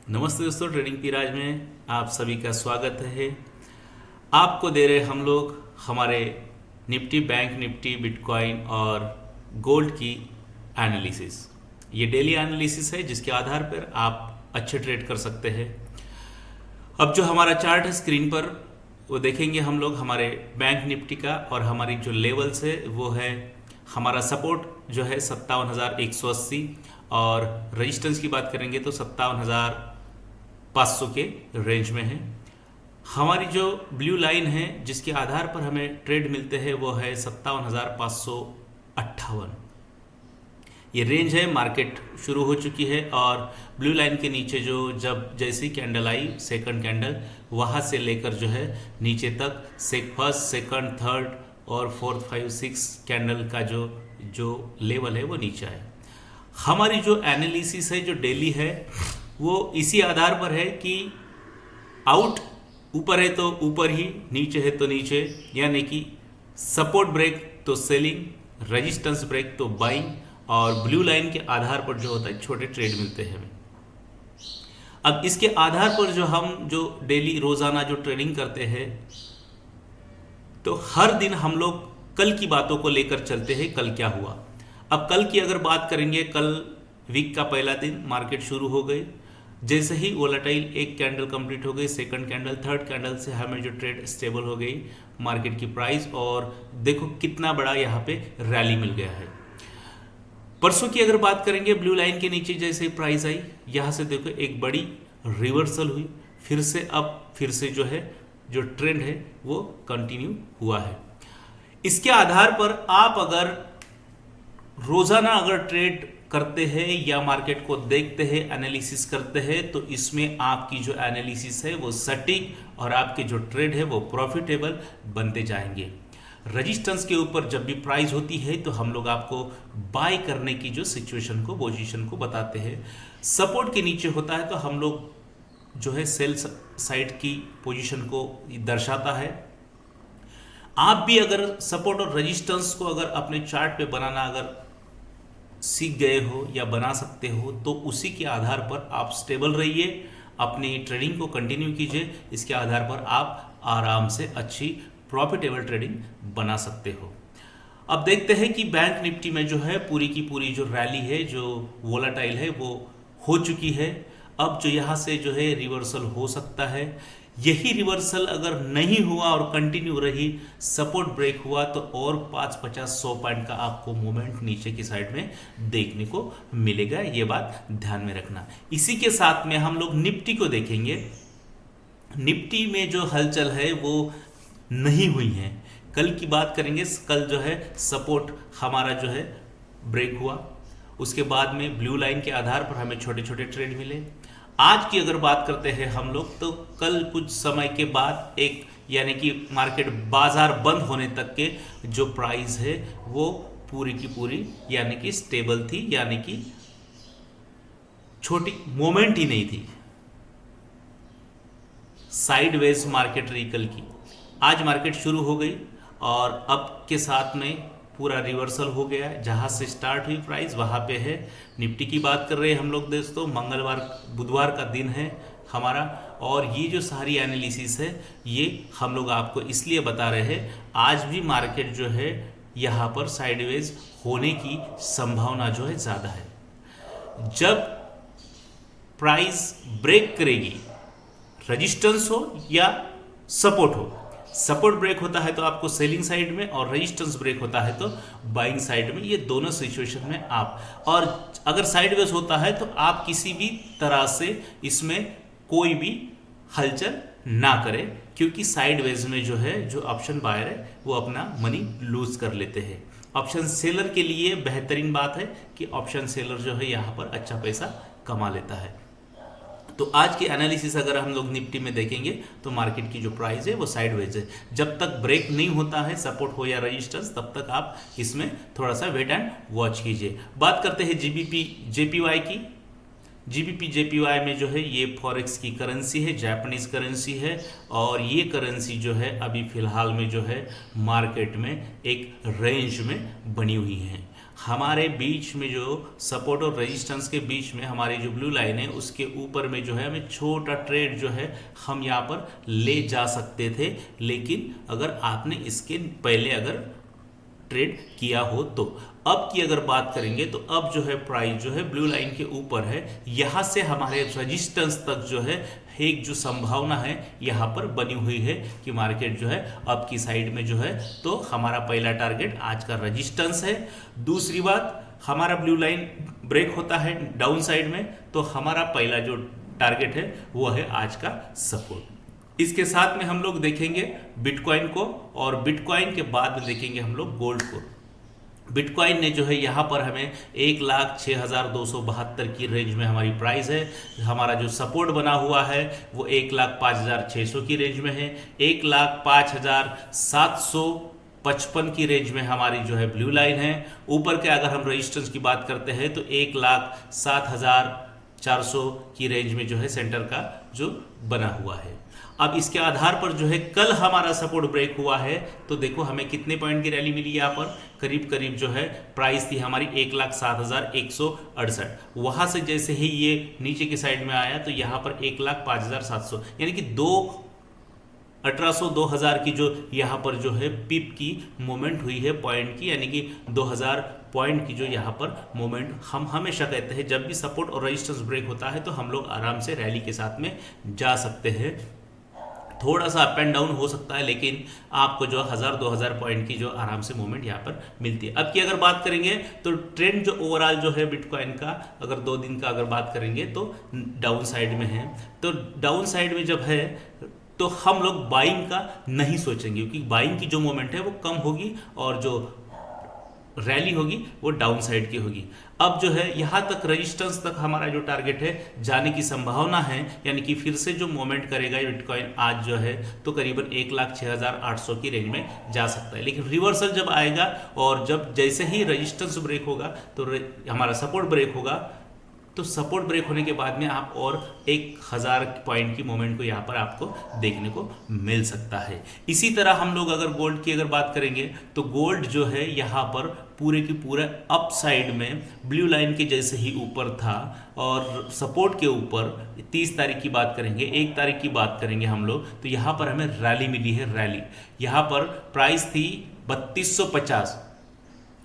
नमस्ते दोस्तों, ट्रेडिंग पीराज में आप सभी का स्वागत है। आपको दे रहे हम लोग हमारे निफ्टी, बैंक निफ्टी, बिटकॉइन और गोल्ड की एनालिसिस। ये डेली एनालिसिस है जिसके आधार पर आप अच्छे ट्रेड कर सकते हैं। अब जो हमारा चार्ट है स्क्रीन पर वो देखेंगे हम लोग हमारे बैंक निफ्टी का, और हमारी जो लेवल्स है वो है हमारा सपोर्ट जो है 57,180 और रेजिस्टेंस की बात करेंगे तो 57,500 के रेंज में है। हमारी जो ब्लू लाइन है जिसके आधार पर हमें ट्रेड मिलते हैं वो है 57,558। ये रेंज है, मार्केट शुरू हो चुकी है और ब्लू लाइन के नीचे जो जैसी कैंडल आई सेकंड कैंडल, वहाँ से लेकर जो है नीचे तक फर्स्ट, सेकंड, थर्ड और फोर्थ, 5, 6 कैंडल का जो लेवल है वो नीचे आया। हमारी जो एनालिसिस है जो डेली है वो इसी आधार पर है कि आउट ऊपर है तो ऊपर ही, नीचे है तो नीचे, यानी कि सपोर्ट ब्रेक तो सेलिंग, रेजिस्टेंस ब्रेक तो बाइंग, और ब्लू लाइन के आधार पर जो होता है छोटे ट्रेड मिलते हैं हमें। अब इसके आधार पर जो डेली रोजाना जो ट्रेडिंग करते हैं तो हर दिन हम लोग कल की बातों को लेकर चलते हैं, कल क्या हुआ। अब कल की अगर बात करेंगे, कल वीक का पहला दिन, मार्केट शुरू हो गई। जैसे ही वोलेटाइल एक कैंडल कंप्लीट हो गई, सेकंड कैंडल, थर्ड कैंडल से हमें जो ट्रेड स्टेबल हो गई मार्केट की प्राइस, और देखो कितना बड़ा यहाँ पे रैली मिल गया है। परसों की अगर बात करेंगे, ब्लू लाइन के नीचे जैसे ही प्राइस आई, यहाँ से देखो एक बड़ी रिवर्सल हुई, फिर से जो ट्रेंड है वो कंटिन्यू हुआ है। इसके आधार पर आप अगर रोजाना अगर ट्रेड करते हैं या मार्केट को देखते हैं, एनालिसिस करते हैं, तो इसमें आपकी जो एनालिसिस है वो सटीक और आपके जो ट्रेड है वो प्रॉफिटेबल बनते जाएंगे। रेजिस्टेंस के ऊपर जब भी प्राइस होती है तो हम लोग आपको बाय करने की जो सिचुएशन को, पोजीशन को बताते हैं। सपोर्ट के नीचे होता है तो हम लोग जो है सेल साइड की पोजीशन को दर्शाता है। आप भी अगर सपोर्ट और रेजिस्टेंस को अगर अपने चार्ट पे बनाना अगर सीख गए हो या बना सकते हो तो उसी के आधार पर आप स्टेबल रहिए, अपनी ट्रेडिंग को कंटिन्यू कीजिए। इसके आधार पर आप आराम से अच्छी प्रॉफिटेबल ट्रेडिंग बना सकते हो। अब देखते हैं कि बैंक निफ्टी में जो है पूरी की पूरी जो रैली है, जो वोलेटाइल है, वो हो चुकी है। अब जो यहाँ से जो है रिवर्सल हो सकता है। यही रिवर्सल अगर नहीं हुआ और कंटिन्यू रही, सपोर्ट ब्रेक हुआ तो और 5, 50, 100 पॉइंट का आपको मूवमेंट नीचे की साइड में देखने को मिलेगा। ये बात ध्यान में रखना। इसी के साथ में हम लोग निफ्टी को देखेंगे। निफ्टी में जो हलचल है वो नहीं हुई है। कल की बात करेंगे, कल जो है सपोर्ट हमारा जो है ब्रेक हुआ, उसके बाद में ब्लू लाइन के आधार पर हमें छोटे छोटे ट्रेड मिले। आज की अगर बात करते हैं हम लोग तो कल कुछ समय के बाद एक, यानी कि मार्केट बाजार बंद होने तक के जो प्राइस है वो पूरी की पूरी यानी कि स्टेबल थी, यानी कि छोटी मोमेंट ही नहीं थी, साइडवेज मार्केट रही कल की। आज मार्केट शुरू हो गई और अब के साथ में पूरा रिवर्सल हो गया है। जहां से स्टार्ट हुई प्राइस वहां पे है। निफ्टी की बात कर रहे हैं हम लोग दोस्तों, बुधवार का दिन है हमारा, और ये जो सारी एनालिसिस है ये हम लोग आपको इसलिए बता रहे हैं। आज भी मार्केट जो है यहाँ पर साइडवेज होने की संभावना जो है ज़्यादा है। जब प्राइस ब्रेक करेगी, रेजिस्टेंस हो या सपोर्ट हो, सपोर्ट ब्रेक होता है तो आपको सेलिंग साइड में, और रेजिस्टेंस ब्रेक होता है तो बाइंग साइड में। ये दोनों सिचुएशन में आप, और अगर साइडवेज होता है तो आप किसी भी तरह से इसमें कोई भी हलचल ना करें, क्योंकि साइडवेज में जो है जो ऑप्शन बायर है वो अपना मनी लूज कर लेते हैं। ऑप्शन सेलर के लिए बेहतरीन बात है कि ऑप्शन सेलर जो है यहाँ पर अच्छा पैसा कमा लेता है। तो आज की एनालिसिस अगर हम लोग निफ्टी में देखेंगे तो मार्केट की जो प्राइस है वो साइडवेज है। जब तक ब्रेक नहीं होता है, सपोर्ट हो या रेजिस्टेंस, तब तक आप इसमें थोड़ा सा वेट एंड वॉच कीजिए। बात करते हैं जीबीपी जेपीवाई की। जीबीपी जेपीवाई में जो है ये फॉरेक्स की करेंसी है, जापानीज करेंसी है, और ये करेंसी जो है अभी फिलहाल में जो है मार्केट में एक रेंज में बनी हुई है। हमारे बीच में जो सपोर्ट और रेजिस्टेंस के बीच में हमारी जो ब्लू लाइन है उसके ऊपर में जो है हमें छोटा ट्रेड जो है हम यहाँ पर ले जा सकते थे, लेकिन अगर आपने इसके पहले अगर ट्रेड किया हो तो। अब की अगर बात करेंगे तो अब जो है प्राइस जो है ब्लू लाइन के ऊपर है, यहां से हमारे रेजिस्टेंस तक जो है एक जो संभावना है यहां पर बनी हुई है कि मार्केट जो है अब की साइड में जो है, तो हमारा पहला टारगेट आज का रेजिस्टेंस है। दूसरी बात, हमारा ब्लू लाइन ब्रेक होता है डाउन साइड में तो हमारा पहला जो टारगेट है वो है आज का सपोर्ट। इसके साथ में हम लोग देखेंगे बिटकॉइन को, और बिटकॉइन के बाद में देखेंगे हम लोग गोल्ड को। बिटकॉइन ने जो है यहाँ पर हमें 1,06,272 की रेंज में हमारी प्राइस है। हमारा जो सपोर्ट बना हुआ है वो 1,05,600 की रेंज में है। 1,05,755 की रेंज में हमारी जो है ब्लू लाइन है। ऊपर के अगर हम रेजिस्टेंस की बात करते हैं तो 1,07,400 की रेंज में जो है सेंटर का जो बना हुआ है। अब इसके आधार पर जो है कल हमारा सपोर्ट ब्रेक हुआ है तो देखो हमें कितने पॉइंट की रैली मिली यहाँ पर, करीब करीब जो है प्राइस थी हमारी 1,07,168। वहां से जैसे ही ये नीचे की साइड में आया तो यहाँ पर 1,05,700 यानी कि 2,000 की जो यहाँ पर जो है पिप की मूवमेंट हुई है पॉइंट की, यानी कि 2,000 पॉइंट की जो यहाँ पर मूवमेंट। हम हमेशा कहते हैं जब भी सपोर्ट और रेजिस्टेंस ब्रेक होता है तो हम लोग आराम से रैली के साथ में जा सकते हैं। थोड़ा सा अप एंड डाउन हो सकता है लेकिन आपको जो 1,000-2,000 पॉइंट की जो आराम से मूवमेंट यहाँ पर मिलती है। अब की अगर बात करेंगे तो ट्रेंड जो ओवरऑल जो है बिटकॉइन का अगर 2 दिन का अगर बात करेंगे तो डाउन साइड में है। तो डाउन साइड में जब है तो हम लोग बाइंग का नहीं सोचेंगे, क्योंकि बाइंग की जो मूवमेंट है वो कम होगी और जो रैली होगी वो डाउन साइड की होगी। अब जो है यहाँ तक रेजिस्टेंस तक हमारा जो टारगेट है जाने की संभावना है, यानी कि फिर से जो मूवमेंट करेगा बिटकॉइन आज जो है तो करीबन 1,06,800 की रेंज में जा सकता है। लेकिन रिवर्सल जब आएगा और जब जैसे ही रेजिस्टेंस ब्रेक होगा तो हमारा सपोर्ट ब्रेक होगा, तो सपोर्ट ब्रेक होने के बाद में आप और 1,000 पॉइंट की मोमेंट को यहाँ पर आपको देखने को मिल सकता है। इसी तरह हम लोग अगर गोल्ड की अगर बात करेंगे तो गोल्ड जो है यहाँ पर पूरे की पूरा अप साइड में ब्लू लाइन के जैसे ही ऊपर था और सपोर्ट के ऊपर 30 तारीख की बात करेंगे, 1 तारीख की बात करेंगे हम लोग तो यहाँ पर हमें रैली मिली है। रैली यहाँ पर प्राइस थी 3250,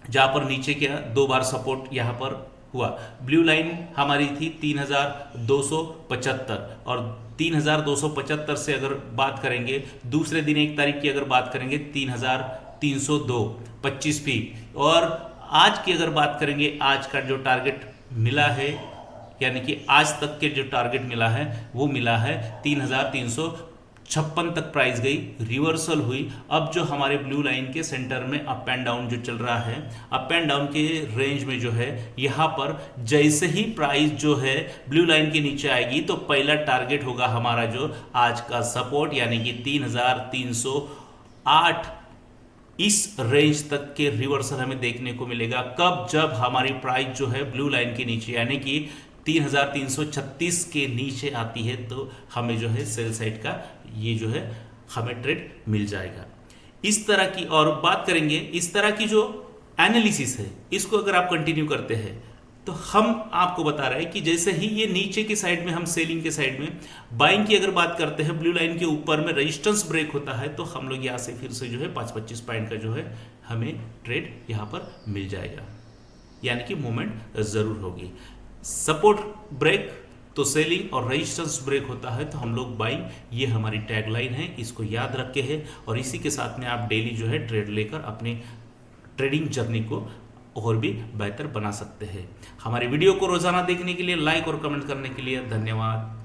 जहाँ पर नीचे क्या 2 बार सपोर्ट यहाँ पर हुआ। ब्लू लाइन हमारी थी 3,275 और 3,275 से अगर बात करेंगे दूसरे दिन 1 तारीख की अगर बात करेंगे 3,302 25 फीट। और आज की अगर बात करेंगे आज का जो टारगेट मिला है, यानी कि आज तक के जो टारगेट मिला है वो मिला है 3,356 तक प्राइस गई, रिवर्सल हुई। अब जो हमारे ब्लू लाइन के सेंटर में अप एंड डाउन जो चल रहा है, अप एंड डाउन के रेंज में जो है यहाँ पर जैसे ही प्राइस जो है ब्लू लाइन के नीचे आएगी तो पहला टारगेट होगा हमारा जो आज का सपोर्ट, यानी कि 3,308। इस रेंज तक के रिवर्सल हमें देखने को मिलेगा कब, जब हमारी प्राइस जो है ब्लू लाइन के नीचे यानी कि 3,336 के नीचे आती है तो हमें जो है सेल साइड का ये जो है हमें ट्रेड मिल जाएगा। इस तरह की और बात करेंगे, इस तरह की जो एनालिसिस है इसको अगर आप कंटिन्यू करते हैं तो हम आपको बता रहे हैं कि जैसे ही ये नीचे की साइड में हम सेलिंग के साइड में, बाइंग की अगर बात करते हैं ब्लू लाइन के ऊपर में रेजिस्टेंस ब्रेक होता है तो हम लोग यहाँ से फिर से जो है 5-25 पॉइंट का जो है हमें ट्रेड यहाँ पर मिल जाएगा, यानी कि मूवमेंट जरूर होगी। सपोर्ट ब्रेक तो सेलिंग और रेजिस्टेंस ब्रेक होता है तो हम लोग बाइंग, ये हमारी टैगलाइन है, इसको याद रखे है और इसी के साथ में आप डेली जो है ट्रेड लेकर अपनी ट्रेडिंग जर्नी को और भी बेहतर बना सकते हैं। हमारी वीडियो को रोजाना देखने के लिए, लाइक और कमेंट करने के लिए धन्यवाद।